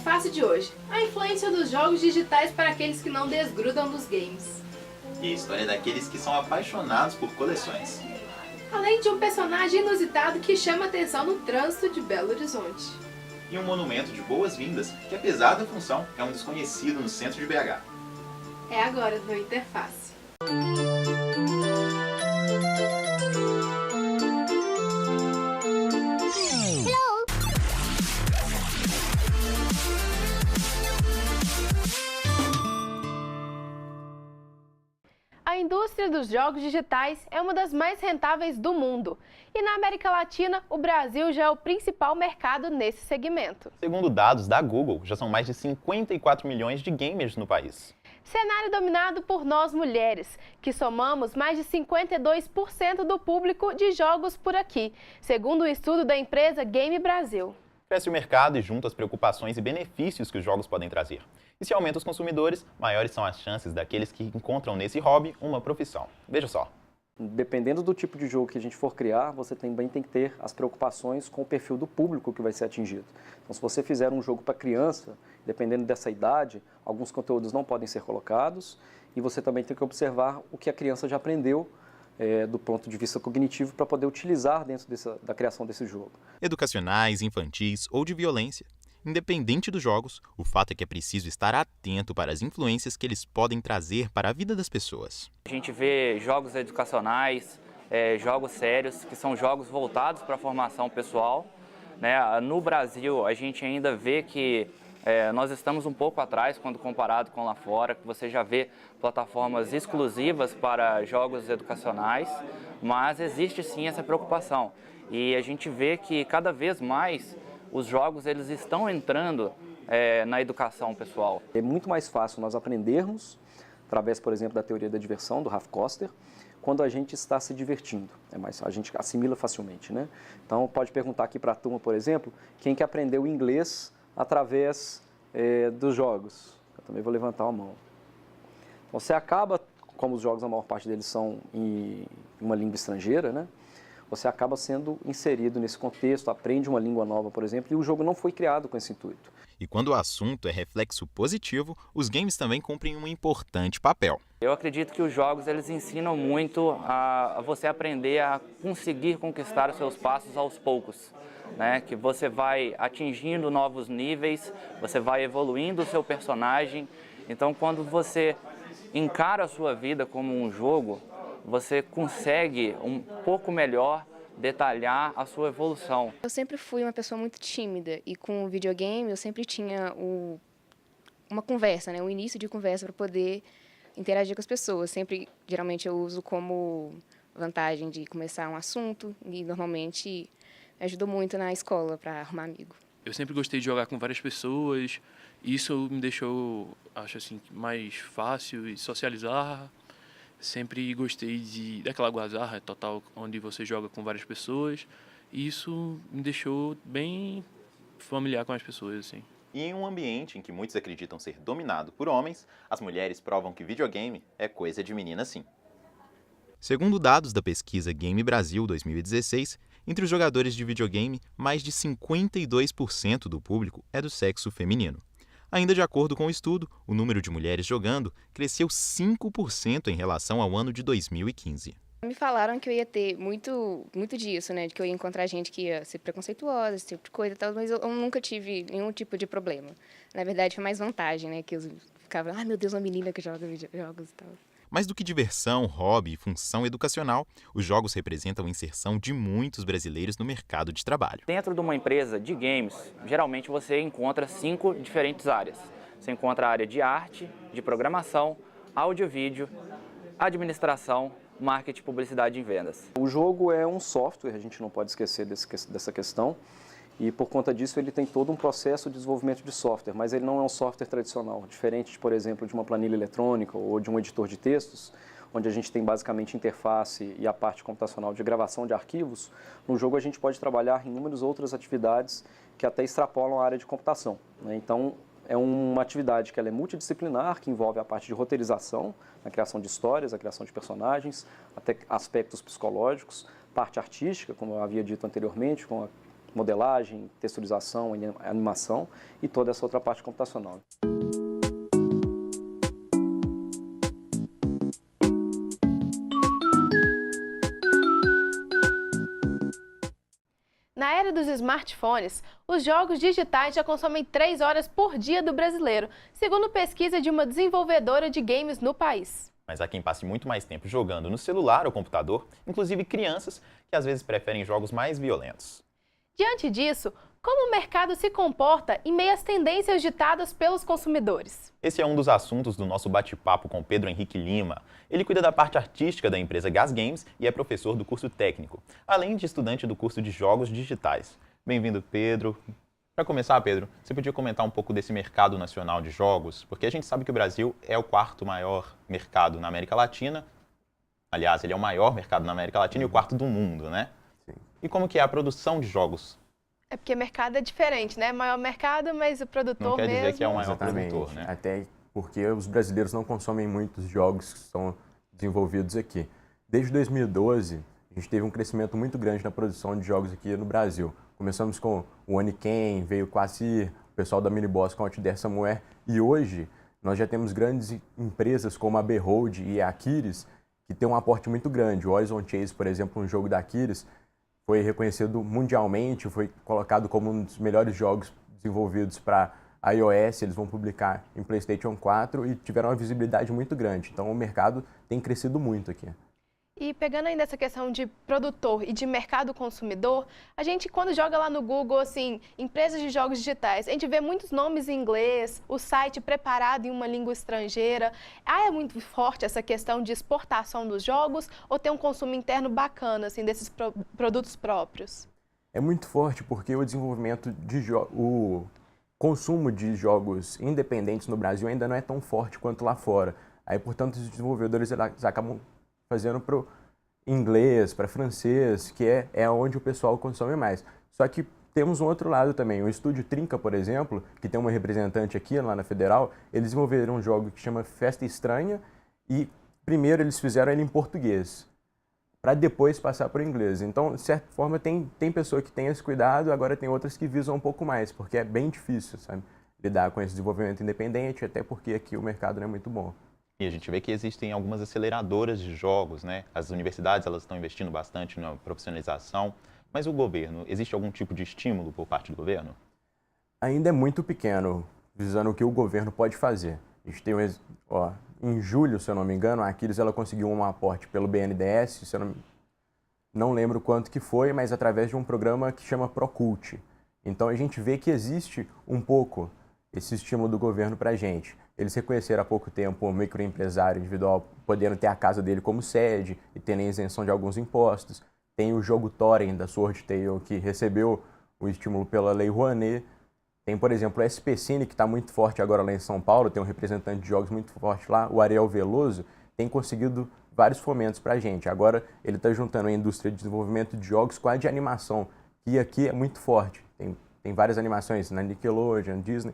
Interface de hoje, a influência dos jogos digitais para aqueles que não desgrudam dos games. E a história daqueles que são apaixonados por coleções. Além de um personagem inusitado que chama atenção no trânsito de Belo Horizonte. E um monumento de boas-vindas que, apesar da função, é um desconhecido no centro de BH. É agora no Interface. A indústria dos jogos digitais é uma das mais rentáveis do mundo. E na América Latina, o Brasil já é o principal mercado nesse segmento. Segundo dados da Google, já são mais de 54 milhões de gamers no país. Cenário dominado por nós mulheres, que somamos mais de 52% do público de jogos por aqui, segundo o estudo da empresa Game Brasil. Cresce o mercado e junto as preocupações e benefícios que os jogos podem trazer. E se aumenta os consumidores, maiores são as chances daqueles que encontram nesse hobby uma profissão. Veja só. Dependendo do tipo de jogo que a gente for criar, você também tem que ter as preocupações com o perfil do público que vai ser atingido. Então, se você fizer um jogo para criança, dependendo dessa idade, alguns conteúdos não podem ser colocados e você também tem que observar o que a criança já aprendeu do ponto de vista cognitivo para poder utilizar dentro da criação desse jogo. Educacionais, infantis ou de violência. Independente dos jogos, o fato é que é preciso estar atento para as influências que eles podem trazer para a vida das pessoas. A gente vê jogos educacionais, jogos sérios, que são jogos voltados para a formação pessoal. No Brasil, a gente ainda vê que nós estamos um pouco atrás quando comparado com lá fora, que você já vê plataformas exclusivas para jogos educacionais, mas existe sim essa preocupação. E a gente vê que cada vez mais os jogos eles estão entrando na educação pessoal. É muito mais fácil nós aprendermos, através, por exemplo, da teoria da diversão, do Ralph Koster, quando a gente está se divertindo. A gente assimila facilmente, né? Então, pode perguntar aqui para a turma, por exemplo, quem que aprendeu inglês através dos jogos. Eu também vou levantar a mão. Então, você acaba, como os jogos, a maior parte deles são em uma língua estrangeira, né? Você acaba sendo inserido nesse contexto, aprende uma língua nova, por exemplo, e o jogo não foi criado com esse intuito. E quando o assunto é reflexo positivo, os games também cumprem um importante papel. Eu acredito que os jogos eles ensinam muito a você aprender a conseguir conquistar os seus passos aos poucos. Que você vai atingindo novos níveis, você vai evoluindo o seu personagem. Então, quando você encara a sua vida como um jogo, você consegue um pouco melhor detalhar a sua evolução. Eu sempre fui uma pessoa muito tímida e com o videogame eu sempre tinha uma conversa, um início de conversa para poder interagir com as pessoas. Sempre, geralmente, eu uso como vantagem de começar um assunto e normalmente me ajudou muito na escola para arrumar amigo. Eu sempre gostei de jogar com várias pessoas, e isso me deixou, acho assim, mais fácil de socializar. Sempre gostei daquela algazarra total, onde você joga com várias pessoas, e isso me deixou bem familiar com as pessoas, assim. E em um ambiente em que muitos acreditam ser dominado por homens, as mulheres provam que videogame é coisa de menina sim. Segundo dados da pesquisa Game Brasil 2016, entre os jogadores de videogame, mais de 52% do público é do sexo feminino. Ainda de acordo com o estudo, o número de mulheres jogando cresceu 5% em relação ao ano de 2015. Me falaram que eu ia ter muito disso, de que eu ia encontrar gente que ia ser preconceituosa, esse tipo de coisa e tal, mas eu nunca tive nenhum tipo de problema. Na verdade, foi mais vantagem, que eu ficava, ai meu Deus, uma menina que joga videojogos e tal. Mais do que diversão, hobby e função educacional, os jogos representam a inserção de muitos brasileiros no mercado de trabalho. Dentro de uma empresa de games, geralmente você encontra 5 diferentes áreas. Você encontra a área de arte, de programação, áudio e vídeo, administração, marketing, publicidade e vendas. O jogo é um software, a gente não pode esquecer dessa questão. E por conta disso ele tem todo um processo de desenvolvimento de software, mas ele não é um software tradicional, diferente, por exemplo, de uma planilha eletrônica ou de um editor de textos, onde a gente tem basicamente interface e a parte computacional de gravação de arquivos. No jogo a gente pode trabalhar em inúmeras outras atividades que até extrapolam a área de computação. Então é uma atividade que ela é multidisciplinar, que envolve a parte de roteirização, a criação de histórias, a criação de personagens, até aspectos psicológicos, parte artística, como eu havia dito anteriormente, com modelagem, texturização, animação e toda essa outra parte computacional. Na era dos smartphones, os jogos digitais já consomem 3 horas por dia do brasileiro, segundo pesquisa de uma desenvolvedora de games no país. Mas há quem passe muito mais tempo jogando no celular ou computador, inclusive crianças que às vezes preferem jogos mais violentos. Diante disso, como o mercado se comporta em meio às tendências ditadas pelos consumidores? Esse é um dos assuntos do nosso bate-papo com Pedro Henrique Lima. Ele cuida da parte artística da empresa Gas Games e é professor do curso técnico, além de estudante do curso de jogos digitais. Bem-vindo, Pedro. Para começar, Pedro, você podia comentar um pouco desse mercado nacional de jogos? Porque a gente sabe que o Brasil é o 4º maior mercado na América Latina. Aliás, ele é o maior mercado na América Latina e o 4º do mundo, né? Sim. E como que é a produção de jogos? É porque mercado é diferente, né? Maior mercado, mas o produtor Não quer dizer mesmo... que é o maior Exatamente. produtor, né? Até porque os brasileiros não consomem muitos jogos que são desenvolvidos aqui. Desde 2012, a gente teve um crescimento muito grande na produção de jogos aqui no Brasil. Começamos com o Oniken, veio Quasir, o pessoal da Miniboss com o Outder Somewhere, e hoje nós já temos grandes empresas como a Behold e a Aquiles, que tem um aporte muito grande. O Horizon Chase, por exemplo, um jogo da Aquiles, foi reconhecido mundialmente, foi colocado como um dos melhores jogos desenvolvidos para iOS, eles vão publicar em PlayStation 4 e tiveram uma visibilidade muito grande. Então o mercado tem crescido muito aqui. E pegando ainda essa questão de produtor e de mercado consumidor, a gente quando joga lá no Google, assim, empresas de jogos digitais, a gente vê muitos nomes em inglês, o site preparado em uma língua estrangeira. É muito forte essa questão de exportação dos jogos ou tem um consumo interno bacana, assim, desses produtos próprios? É muito forte porque o desenvolvimento o consumo de jogos independentes no Brasil ainda não é tão forte quanto lá fora. Aí, portanto, os desenvolvedores eles acabam fazendo para inglês, para francês, que é onde o pessoal consome mais. Só que temos um outro lado também. O Estúdio Trinca, por exemplo, que tem uma representante aqui lá na Federal, eles desenvolveram um jogo que chama Festa Estranha e primeiro eles fizeram ele em português, para depois passar para o inglês. Então, de certa forma, tem pessoa que tem esse cuidado, agora tem outras que visam um pouco mais, porque é bem difícil, sabe, lidar com esse desenvolvimento independente, até porque aqui o mercado não é muito bom. E a gente vê que existem algumas aceleradoras de jogos, né? As universidades elas estão investindo bastante na profissionalização, mas o governo, existe algum tipo de estímulo por parte do governo? Ainda é muito pequeno, visando o que o governo pode fazer. A gente tem em julho, se eu não me engano, a Aquiles ela conseguiu um aporte pelo BNDES, se eu não lembro quanto que foi, mas através de um programa que chama Procult. Então a gente vê que existe um pouco esse estímulo do governo para a gente. Eles reconheceram há pouco tempo o microempresário individual podendo ter a casa dele como sede e tendo a isenção de alguns impostos. Tem o jogo Thorin da Sword Tale, que recebeu o estímulo pela Lei Rouanet. Tem, por exemplo, o SPCine, que está muito forte agora lá em São Paulo, tem um representante de jogos muito forte lá, o Ariel Veloso, tem conseguido vários fomentos para a gente. Agora ele está juntando a indústria de desenvolvimento de jogos com a de animação, que aqui é muito forte. Tem várias animações na Nickelodeon, Disney.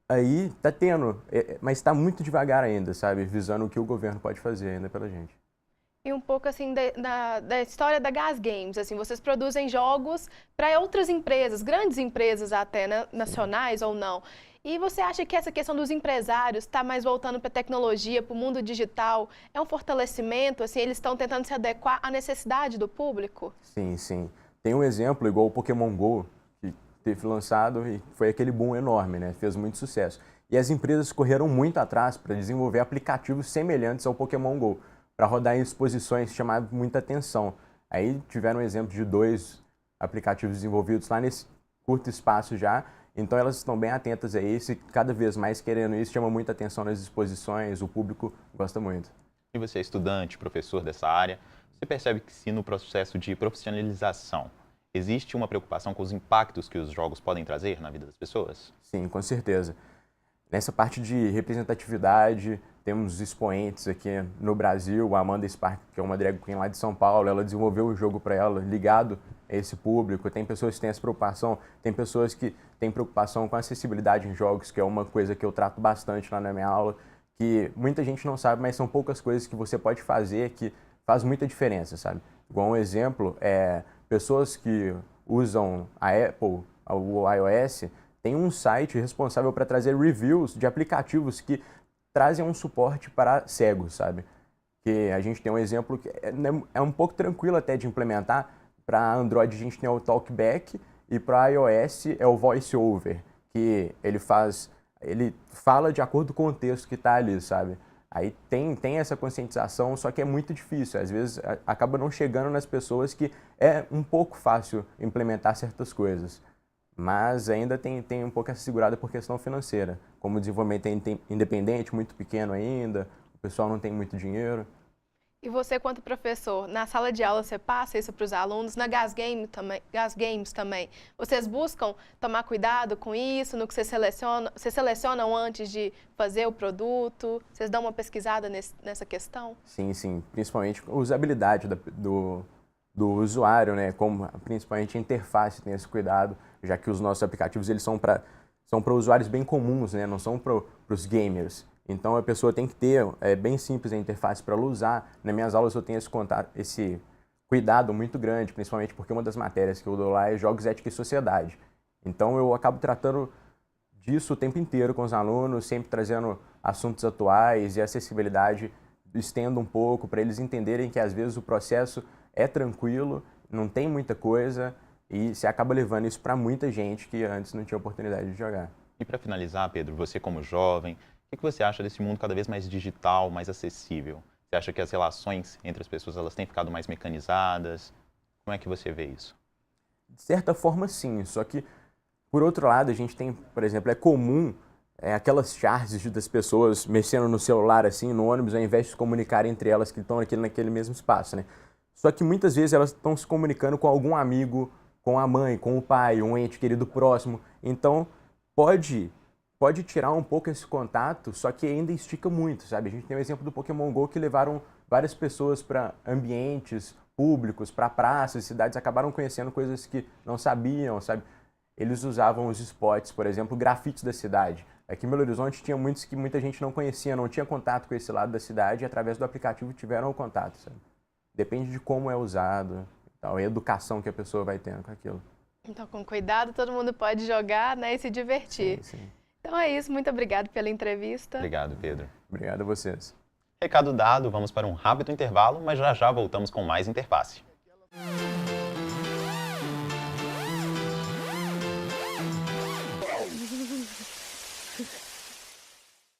Aí tá tendo, mas está muito devagar ainda, sabe? Visando o que o governo pode fazer ainda pela gente. E um pouco assim da história da Gas Games, assim, vocês produzem jogos para outras empresas, grandes empresas até, né? Nacionais ou não. E você acha que essa questão dos empresários está mais voltando para a tecnologia, para o mundo digital, é um fortalecimento? Assim, eles estão tentando se adequar à necessidade do público? Sim, sim. Tem um exemplo igual o Pokémon Go, que teve lançado e foi aquele boom enorme, né? Fez muito sucesso. E as empresas correram muito atrás para desenvolver aplicativos semelhantes ao Pokémon Go, para rodar em exposições que chamavam muita atenção. Aí tiveram um exemplo de 2 aplicativos desenvolvidos lá nesse curto espaço já, então elas estão bem atentas a isso e cada vez mais querendo isso, chama muita atenção nas exposições, o público gosta muito. E você é estudante, professor dessa área, você percebe que se no processo de profissionalização existe uma preocupação com os impactos que os jogos podem trazer na vida das pessoas? Sim, com certeza. Nessa parte de representatividade, temos expoentes aqui no Brasil, a Amanda Spark, que é uma drag queen lá de São Paulo, ela desenvolveu o jogo para ela, ligado a esse público. Tem pessoas que têm essa preocupação, tem pessoas que têm preocupação com a acessibilidade em jogos, que é uma coisa que eu trato bastante lá na minha aula, que muita gente não sabe, mas são poucas coisas que você pode fazer que faz muita diferença, sabe? Igual um exemplo, pessoas que usam a Apple, o iOS, tem um site responsável para trazer reviews de aplicativos que trazem um suporte para cegos, sabe? Que a gente tem um exemplo que é um pouco tranquilo até de implementar. Para Android a gente tem o Talkback e para iOS é o VoiceOver, que ele fala de acordo com o texto que está ali, sabe? Aí tem essa conscientização, só que é muito difícil. Às vezes acaba não chegando nas pessoas que é um pouco fácil implementar certas coisas. Mas ainda tem um pouco essa segurada por questão financeira. Como o desenvolvimento é independente, muito pequeno ainda, o pessoal não tem muito dinheiro. E você, quanto professor, na sala de aula você passa isso para os alunos, na Gas Games também, vocês buscam tomar cuidado com isso, no que vocês selecionam antes de fazer o produto? Vocês dão uma pesquisada nessa questão? Sim, principalmente a usabilidade do usuário, né? Como principalmente a interface tem esse cuidado, já que os nossos aplicativos eles são para usuários bem comuns, né? Não são para os gamers. Então a pessoa tem que ter, é bem simples a interface para ela usar. Nas minhas aulas eu tenho esse cuidado muito grande, principalmente porque uma das matérias que eu dou lá é Jogos, Ética e Sociedade. Então eu acabo tratando disso o tempo inteiro com os alunos, sempre trazendo assuntos atuais e acessibilidade, estendo um pouco para eles entenderem que às vezes o processo é tranquilo, não tem muita coisa e se acaba levando isso para muita gente que antes não tinha oportunidade de jogar. E para finalizar, Pedro, você como jovem, o que você acha desse mundo cada vez mais digital, mais acessível? Você acha que as relações entre as pessoas elas têm ficado mais mecanizadas? Como é que você vê isso? De certa forma, sim. Só que, por outro lado, a gente tem, por exemplo, é comum aquelas charges das pessoas mexendo no celular, assim, no ônibus, ao invés de se comunicarem entre elas que estão naquele mesmo espaço, né? Só que muitas vezes elas estão se comunicando com algum amigo, com a mãe, com o pai, um ente querido próximo. Então, pode tirar um pouco esse contato, só que ainda estica muito, sabe? A gente tem o exemplo do Pokémon GO que levaram várias pessoas para ambientes públicos, para praças, cidades, acabaram conhecendo coisas que não sabiam, sabe? Eles usavam os spots, por exemplo, grafites da cidade. Aqui em Belo Horizonte tinha muitos que muita gente não conhecia, não tinha contato com esse lado da cidade e através do aplicativo tiveram o contato, sabe? Depende de como é usado, tal, a educação que a pessoa vai tendo com aquilo. Então, com cuidado, todo mundo pode jogar, né, e se divertir. Sim. Então é isso, muito obrigado pela entrevista. Obrigado, Pedro. Obrigado a vocês. Recado dado, vamos para um rápido intervalo, mas já voltamos com mais Interface.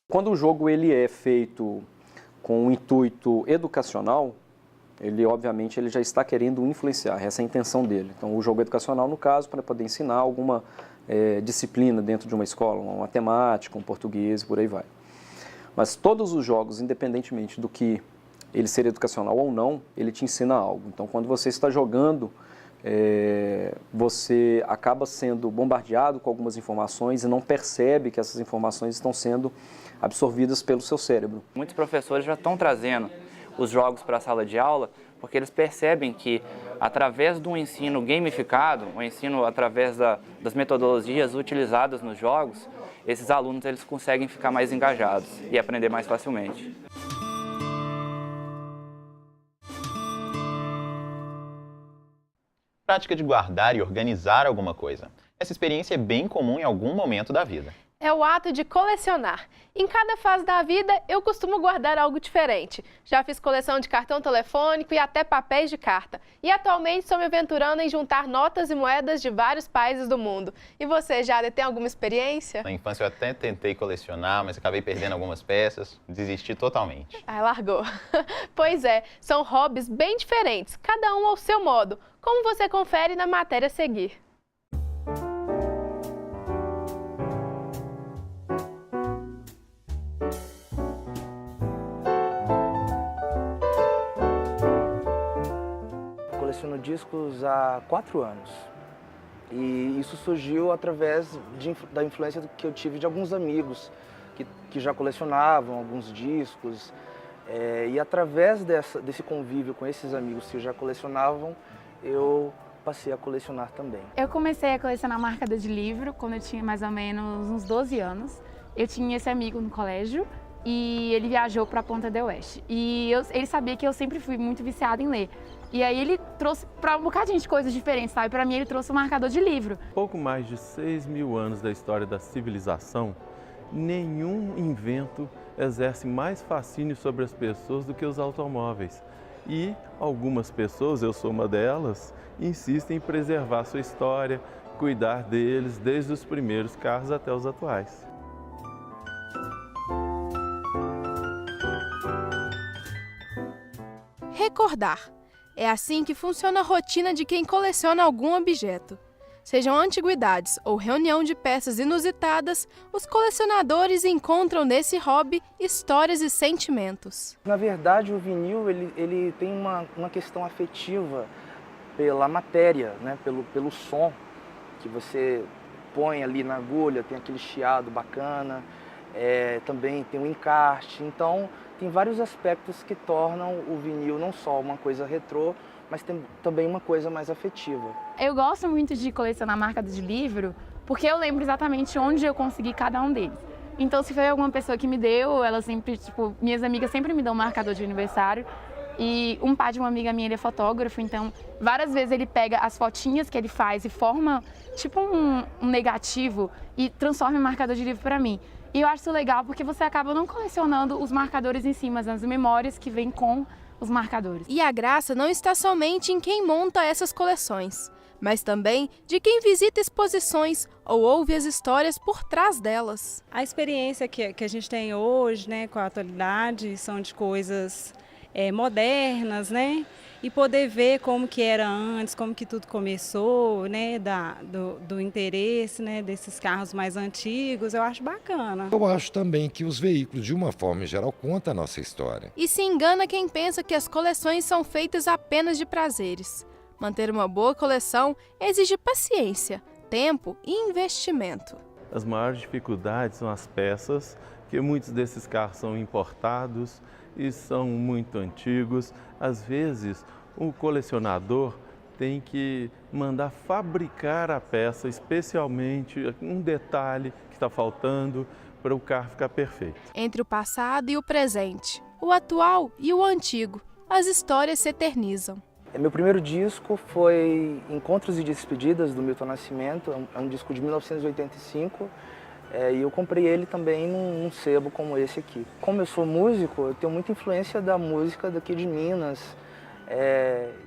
Quando o jogo ele é feito com um intuito educacional, ele obviamente ele já está querendo influenciar, essa é a intenção dele. Então o jogo educacional, no caso, para poder ensinar alguma disciplina dentro de uma escola, uma matemática, um português, por aí vai. Mas todos os jogos, independentemente do que ele ser educacional ou não, ele te ensina algo. Então quando você está jogando, você acaba sendo bombardeado com algumas informações e não percebe que essas informações estão sendo absorvidas pelo seu cérebro. Muitos professores já estão trazendo os jogos para a sala de aula porque eles percebem que através de um ensino gamificado, um ensino através das metodologias utilizadas nos jogos, esses alunos eles conseguem ficar mais engajados e aprender mais facilmente. Prática de guardar e organizar alguma coisa. Essa experiência é bem comum em algum momento da vida. É o ato de colecionar. Em cada fase da vida, eu costumo guardar algo diferente. Já fiz coleção de cartão telefônico e até papéis de carta. E atualmente estou me aventurando em juntar notas e moedas de vários países do mundo. E você, Jada, tem alguma experiência? Na infância eu até tentei colecionar, mas acabei perdendo algumas peças, desisti totalmente. Ah, largou. Pois é, são hobbies bem diferentes, cada um ao seu modo, como você confere na matéria a seguir. Coleciono discos há 4 anos e isso surgiu através da influência que eu tive de alguns amigos que já colecionavam alguns discos e através desse convívio com esses amigos que já colecionavam, eu passei a colecionar também. Eu comecei a colecionar marcas de livro quando eu tinha mais ou menos uns 12 anos. Eu tinha esse amigo no colégio e ele viajou para a Ponta del Oeste. E ele sabia que eu sempre fui muito viciada em ler. E aí ele trouxe para um bocadinho de coisas diferentes, sabe? Para mim ele trouxe um marcador de livro. Pouco mais de 6.000 anos da história da civilização, nenhum invento exerce mais fascínio sobre as pessoas do que os automóveis. E algumas pessoas, eu sou uma delas, insistem em preservar sua história, cuidar deles, desde os primeiros carros até os atuais. Recordar. É assim que funciona a rotina de quem coleciona algum objeto. Sejam antiguidades ou reunião de peças inusitadas, os colecionadores encontram nesse hobby histórias e sentimentos. Na verdade, o vinil ele tem uma questão afetiva pela matéria, né? pelo som que você põe ali na agulha, tem aquele chiado bacana, também tem um encarte. Então, tem vários aspectos que tornam o vinil não só uma coisa retrô, mas tem também uma coisa mais afetiva. Eu gosto muito de colecionar marcas de livro, porque eu lembro exatamente onde eu consegui cada um deles. Então, se foi alguma pessoa que me deu, ela sempre, minhas amigas sempre me dão um marcador de aniversário. E um pai de uma amiga minha, ele é fotógrafo, então várias vezes ele pega as fotinhas que ele faz e forma tipo um negativo e transforma em marcador de livro para mim. E eu acho isso legal porque você acaba não colecionando os marcadores em si, mas as memórias que vêm com os marcadores. E a graça não está somente em quem monta essas coleções, mas também de quem visita exposições ou ouve as histórias por trás delas. A experiência que a gente tem hoje, né, com a atualidade, são de coisas modernas, né? E poder ver como que era antes, como que tudo começou, né? Do interesse, né? Desses carros mais antigos, eu acho bacana. Eu acho também que os veículos, de uma forma geral, contam a nossa história. E se engana quem pensa que as coleções são feitas apenas de prazeres. Manter uma boa coleção exige paciência, tempo e investimento. As maiores dificuldades são as peças, que muitos desses carros são importados e são muito antigos. Às vezes, o colecionador tem que mandar fabricar a peça, especialmente um detalhe que está faltando para o carro ficar perfeito. Entre o passado e o presente, o atual e o antigo, as histórias se eternizam. Meu primeiro disco foi Encontros e Despedidas, do Milton Nascimento, é um disco de 1985. E eu comprei ele também num sebo como esse aqui. Como eu sou músico, eu tenho muita influência da música daqui de Minas.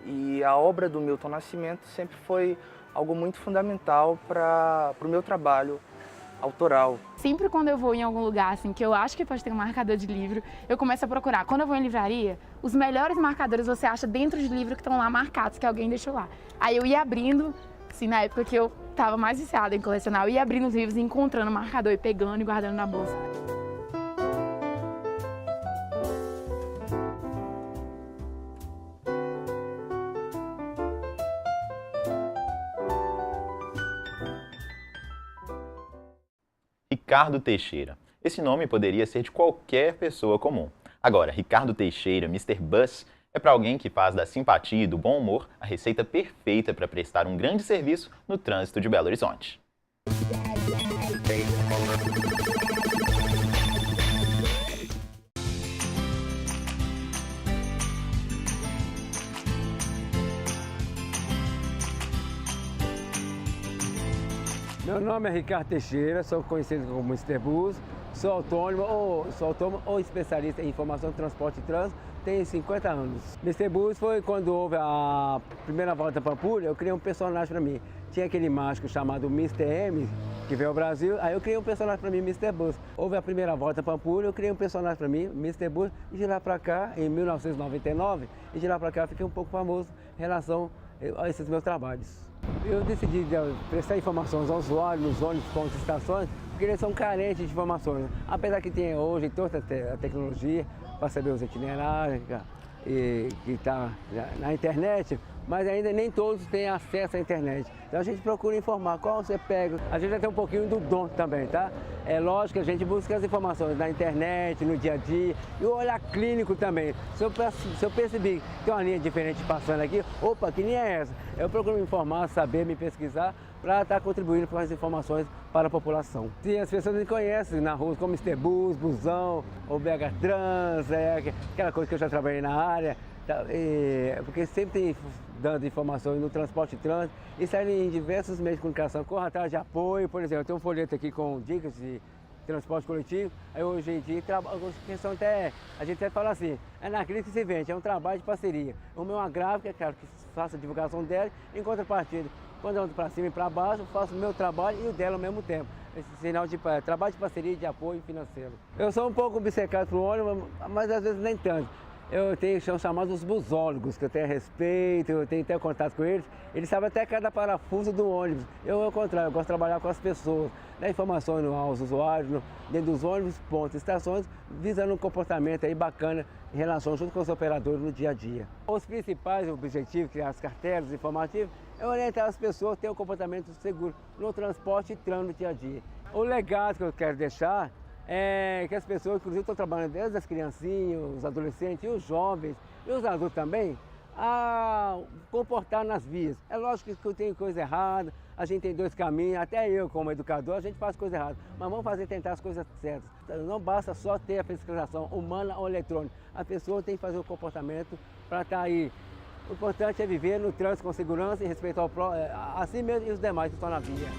E a obra do Milton Nascimento sempre foi algo muito fundamental para o meu trabalho autoral. Sempre quando eu vou em algum lugar assim, que eu acho que pode ter um marcador de livro, eu começo a procurar. Quando eu vou em livraria, os melhores marcadores você acha dentro de livro que estão lá marcados, que alguém deixou lá. Aí eu ia abrindo, assim, na época que eu estava mais viciada em colecionar, eu ia abrindo os livros e encontrando o marcador e pegando e guardando na bolsa. Ricardo Teixeira. Esse nome poderia ser de qualquer pessoa comum. Agora, Ricardo Teixeira, Mr. Bus, é para alguém que faz da simpatia e do bom humor a receita perfeita para prestar um grande serviço no trânsito de Belo Horizonte. Meu nome é Ricardo Teixeira, sou conhecido como Mr. Bus, sou autônomo ou especialista em informação, transporte e trânsito, tenho 50 anos. Mr. Bus foi quando houve a primeira volta para Pampulha, eu criei um personagem para mim. Tinha aquele mágico chamado Mr. M, que veio ao Brasil, aí eu criei um personagem para mim, Mr. Bus. Houve a primeira volta para Pampulha, eu criei um personagem para mim, Mr. Bus, e de lá para cá, em 1999, e de lá para cá fiquei um pouco famoso em relação a esses meus trabalhos. Eu decidi prestar informações aos usuários, nos ônibus, pontos e estações, porque eles são carentes de informações. Apesar que tem hoje toda a tecnologia para saber os itinerários que está na internet, mas ainda nem todos têm acesso à internet. Então a gente procura informar qual você pega. A gente vai ter um pouquinho do dom também, tá? É lógico que a gente busca as informações na internet, no dia a dia, e o olhar clínico também. Se eu perceber que tem uma linha diferente passando aqui, opa, que linha é essa? Eu procuro me informar, saber, me pesquisar, para estar contribuindo com as informações para a população. E as pessoas me conhecem na rua como Mr. Bus, Busão, ou BH Trans, aquela coisa que eu já trabalhei na área, Porque sempre tem dando informações no transporte trânsito e saem em diversos meios de comunicação. Corra atrás de apoio, por exemplo, eu tenho um folheto aqui com dicas de transporte coletivo. Aí hoje em dia, a questão até, a gente até fala assim, é na crise que se vende, é um trabalho de parceria. O meu é uma gráfica, quero que faça a divulgação dela, em contrapartida, quando eu ando para cima e para baixo, eu faço o meu trabalho e o dela ao mesmo tempo. Esse sinal de trabalho de parceria e de apoio financeiro. Eu sou um pouco obcecado por ônibus, mas às vezes nem tanto. Eu são chamados os busólogos, que eu tenho respeito, eu tenho até contato com eles. Eles sabem até cada parafuso do ônibus. Eu, ao contrário, eu gosto de trabalhar com as pessoas, dar informações aos usuários, dentro dos ônibus, pontos, estações, visando um comportamento aí bacana em relação junto com os operadores no dia a dia. Os principais objetivos, criar as cartelas informativas, é orientar as pessoas a ter um comportamento seguro no transporte e trânsito no dia a dia. O legado que eu quero deixar é que as pessoas, inclusive, estão trabalhando desde as criancinhas, os adolescentes e os jovens, e os adultos também, a comportar nas vias. É lógico que tem coisa errada, a gente tem dois caminhos, até eu como educador, a gente faz coisa errada, mas vamos tentar as coisas certas. Não basta só ter a fiscalização humana ou eletrônica, a pessoa tem que fazer o comportamento para estar aí. O importante é viver no trânsito com segurança e respeitar a si mesmo e os demais que estão na via.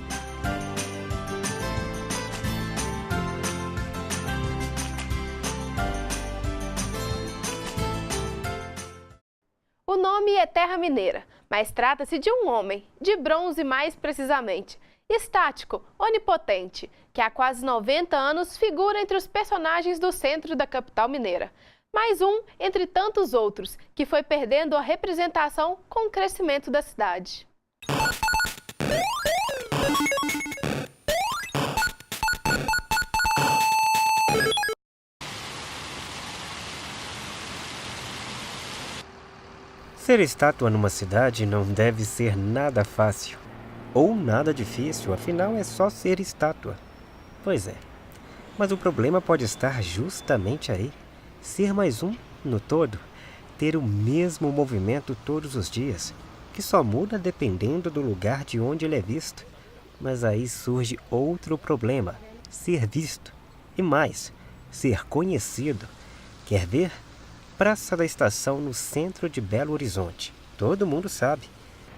O nome é Terra Mineira, mas trata-se de um homem, de bronze mais precisamente, estático, onipotente, que há quase 90 anos figura entre os personagens do centro da capital mineira. Mais um entre tantos outros, que foi perdendo a representação com o crescimento da cidade. Ser estátua numa cidade não deve ser nada fácil, ou nada difícil, afinal é só ser estátua. Pois é, mas o problema pode estar justamente aí. Ser mais um no todo, ter o mesmo movimento todos os dias, que só muda dependendo do lugar de onde ele é visto. Mas aí surge outro problema, ser visto. E mais, ser conhecido. Quer ver? Praça da Estação no centro de Belo Horizonte. Todo mundo sabe.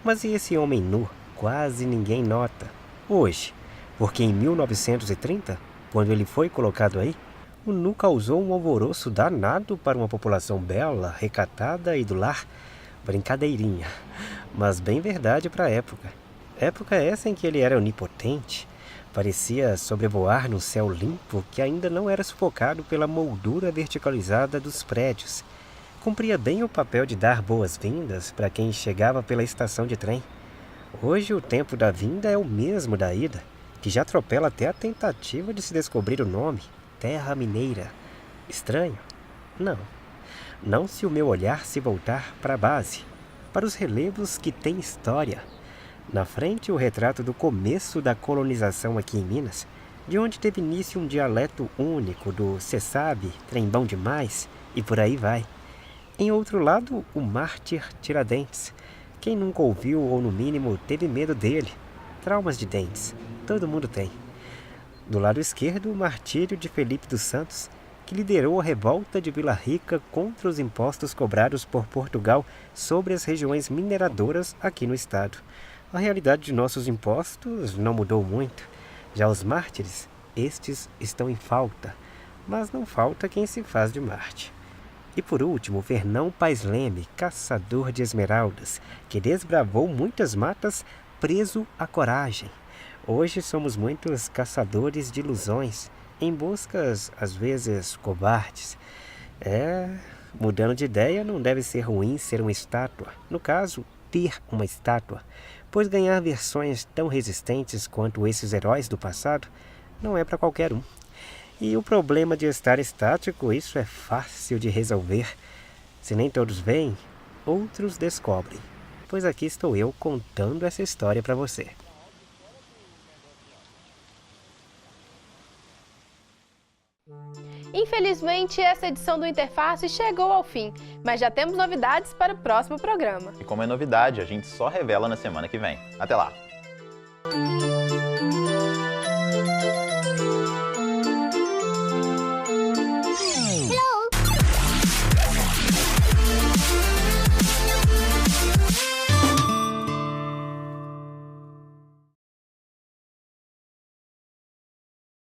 Mas e esse homem nu? Quase ninguém nota. Hoje, porque em 1930, quando ele foi colocado aí, o nu causou um alvoroço danado para uma população bela, recatada e do lar. Brincadeirinha, mas bem verdade para a época. Época essa em que ele era onipotente, parecia sobrevoar no céu limpo que ainda não era sufocado pela moldura verticalizada dos prédios. Cumpria bem o papel de dar boas-vindas para quem chegava pela estação de trem. Hoje o tempo da vinda é o mesmo da ida, que já atropela até a tentativa de se descobrir o nome, Terra Mineira. Estranho? Não. Não se o meu olhar se voltar para a base, para os relevos que têm história. Na frente, o retrato do começo da colonização aqui em Minas, de onde teve início um dialeto único do cê sabe, trem bom demais, e por aí vai. Em outro lado, o mártir Tiradentes. Quem nunca ouviu ou, no mínimo, teve medo dele? Traumas de dentes. Todo mundo tem. Do lado esquerdo, o martírio de Felipe dos Santos, que liderou a revolta de Vila Rica contra os impostos cobrados por Portugal sobre as regiões mineradoras aqui no estado. A realidade de nossos impostos não mudou muito. Já os mártires, estes estão em falta, mas não falta quem se faz de mártir. E por último, Fernão Paes Leme, caçador de esmeraldas, que desbravou muitas matas preso à coragem. Hoje somos muitos caçadores de ilusões, em buscas, às vezes, covardes. Mudando de ideia, não deve ser ruim ser uma estátua. No caso, ter uma estátua, pois ganhar versões tão resistentes quanto esses heróis do passado não é para qualquer um. E o problema de estar estático, isso é fácil de resolver. Se nem todos veem, outros descobrem. Pois aqui estou eu contando essa história para você. Infelizmente, essa edição do Interface chegou ao fim, mas já temos novidades para o próximo programa. E como é novidade, a gente só revela na semana que vem. Até lá!